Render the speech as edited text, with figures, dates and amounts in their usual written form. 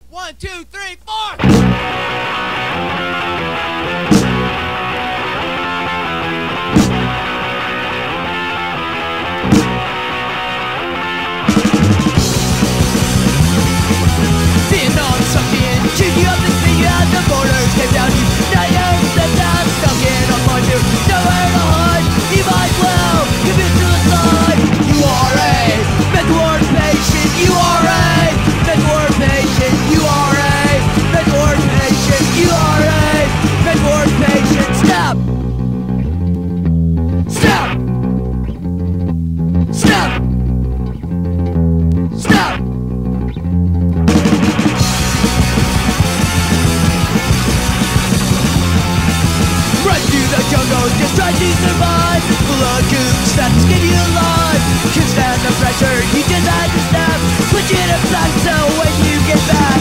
1, 2, 3, 4! Vietnam sucked in, shooting up the city as the borders came down. Now you're stepped down, stuck in a point to nowhere to hide. You might well commit suicide. You are a mental ward patient. You are a mental ward patient. You are a mental ward patient. You are a mental ward patient. Stop! Stop! Stop! Stop! Run through the jungles, just try to survive. Full of gooks that skin you alive. Can stand the pressure, you just had to snap. Put you in a black cell when you get back.